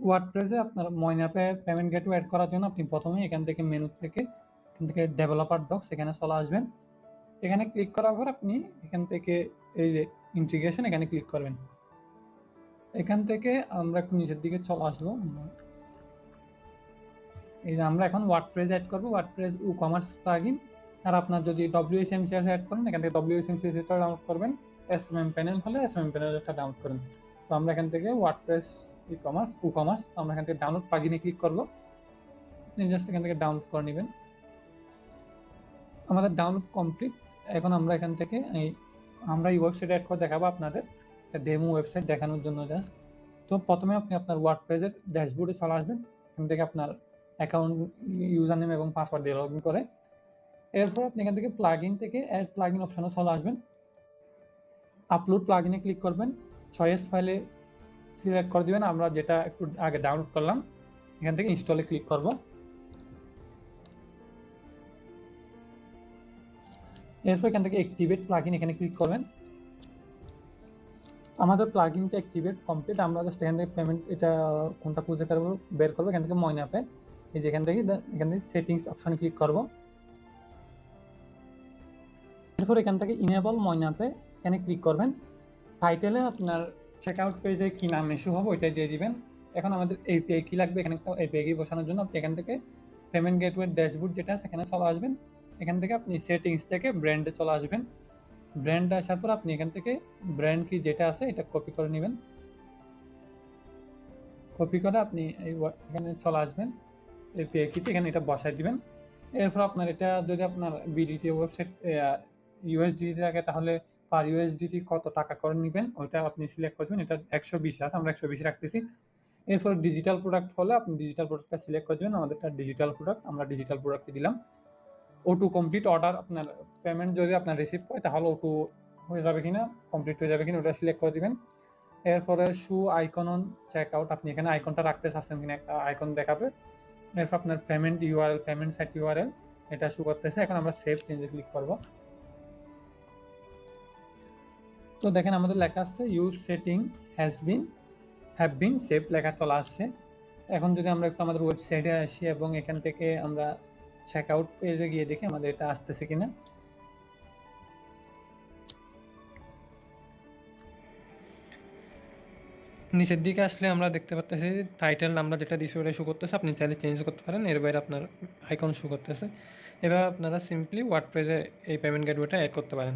ওয়ার্ডপ্রেসে আপনার মইনাপে payment gateway add করার জন্য আপনি প্রথমে এখান থেকে মেনু থেকে ডেভেলপার ডক্স এখানে চলে আসবেন। এখানে ক্লিক করার পর আপনি এখান থেকে এই যে ইন্টিগ্রেশন এখানে ক্লিক করবেন। এখান থেকে আমরা একটু নিচের দিকে চলে আসবো। এই যে আমরা এখন ওয়ার্ডপ্রেস অ্যাড করবো, ওয়ার্ডপ্রেস কমার্স প্লাগইন। আর আপনার যদি WSMCS অ্যাড করেন এখান থেকে WSMCS ডাউনলোড করবেন, SMM প্যানেল হলে SMM প্যানেলটা ডাউনলোড করবেন। তো আমরা এখান থেকে ওয়ার্ডপ্রেস কমার্স আমরা এখান থেকে ডাউনলোড প্লাগইনে ক্লিক করবো। আপনি জাস্ট এখান থেকে ডাউনলোড করে নেবেন। আমাদের ডাউনলোড কমপ্লিট। এখন আমরা এখান থেকে আমরা এই ওয়েবসাইট অ্যাড করে দেখাবো আপনাদের, একটা ডেমো ওয়েবসাইট দেখানোর জন্য জাস্ট। তো প্রথমে আপনি আপনার ওয়ার্ডপ্রেসের ড্যাশবোর্ডে চলে আসবেন। এখান থেকে আপনার অ্যাকাউন্ট ইউজার নেম এবং পাসওয়ার্ড দিয়ে লগ ইন করে এরপর আপনি এখান থেকে প্লাগইন থেকে অ্যাড প্লাগইন অপশনে চলে আসবেন। আপলোড প্লাগইনে ক্লিক করবেন, চয়েস ফাইলে সিলেক্ট করে দিবেন। আমরা যেটা একটু আগে ডাউনলোড করলাম এখান থেকে ইনস্টলে ক্লিক করব। এরপর এখান থেকে অ্যাক্টিভেট প্লাগইন এখানে ক্লিক করবেন। আমাদের প্লাগইনটা অ্যাক্টিভেট কমপ্লিট। আমরা জাস্ট এখান থেকে পেমেন্ট এটা কোনটা খুঁজে বের করবো। এখান থেকে মইনাপে এই যে এখান থেকে সেটিংস অপশনে ক্লিক করব। এরপর এখান থেকে ইনেবল মইনাপে এখানে ক্লিক করবেন। টাইটেলে আপনার চেকআউট পেজে কি নাম ইস্যু হবে ওইটাই দিয়ে দিবেন। এখন আমাদের এপিআই কি লাগবে, এখানে একটা এপিআই কি বসানোর জন্য আপনি এখান থেকে পেমেন্ট গেটওয়ে ড্যাশবোর্ড যেটা আছে এখানে চলে আসবেন। এখান থেকে আপনি সেটিংস থেকে ব্র্যান্ডে চলে আসবেন। ব্র্যান্ডে আসার পর আপনি এখান থেকে ব্র্যান্ড কি যেটা আছে এটা কপি করে নেবেন। কপি করে আপনি এখানে চলে আসবেন, এপিআই কিতে এখানে এটা বসাই দিবেন। এরপর আপনার এটা যদি আপনার বিডিটি ওয়েবসাইট ইউএসডিটি থাকে তাহলে পার ইউএসডিটি কত টাকা করে নেবেন ওইটা আপনি সিলেক্ট করবেন। এটা 120 আছে, আমরা 120 রাখতেছি। এরপর ডিজিটাল প্রোডাক্ট হলে আপনি ডিজিটাল প্রোডাক্টটা সিলেক্ট করে দেবেন। আমাদেরটা ডিজিটাল প্রোডাক্ট, আমরা ডিজিটাল প্রোডাক্টে দিলাম। ওটু কমপ্লিট অর্ডার আপনার পেমেন্ট যদি আপনার রিসিভ হয় তাহলে ওটু হয়ে যাবে কিনা, কমপ্লিট হয়ে যাবে কিনা ওটা সিলেক্ট করে দিবেন। এরপরে শু আইকন অন চেক আউট, আপনি এখানে আইকনটা রাখতে চাচ্ছেন কিনা একটা আইকন দেখাবে। এরপর আপনার payment URL, payment site URL এটা শু করতেছে। এখন আমরা সেভ চেঞ্জে ক্লিক করব। তো দেখেন আমাদের লেখা আসছে use setting have been save লেখা চলে আসছে। এখন যদি আমরা একটু আমাদের ওয়েবসাইটে আসি এবং এখান থেকে আমরা চেক আউট পেজে গিয়ে দেখি আমাদের এটা আসতেছে কিনা। নিচের দিকে আসলে আমরা দেখতে পাচ্ছি টাইটেল আমরা যেটা দিয়েছি ওটা শো করতেছে, আপনি চাইলে চেঞ্জ করতে পারেন। এর বাইরে আপনার আইকন শো করতেছে। এবার আপনারা সিম্পলি ওয়ার্ডপ্রেসে এই পেমেন্ট গেটওয়েটা অ্যাড করতে পারেন।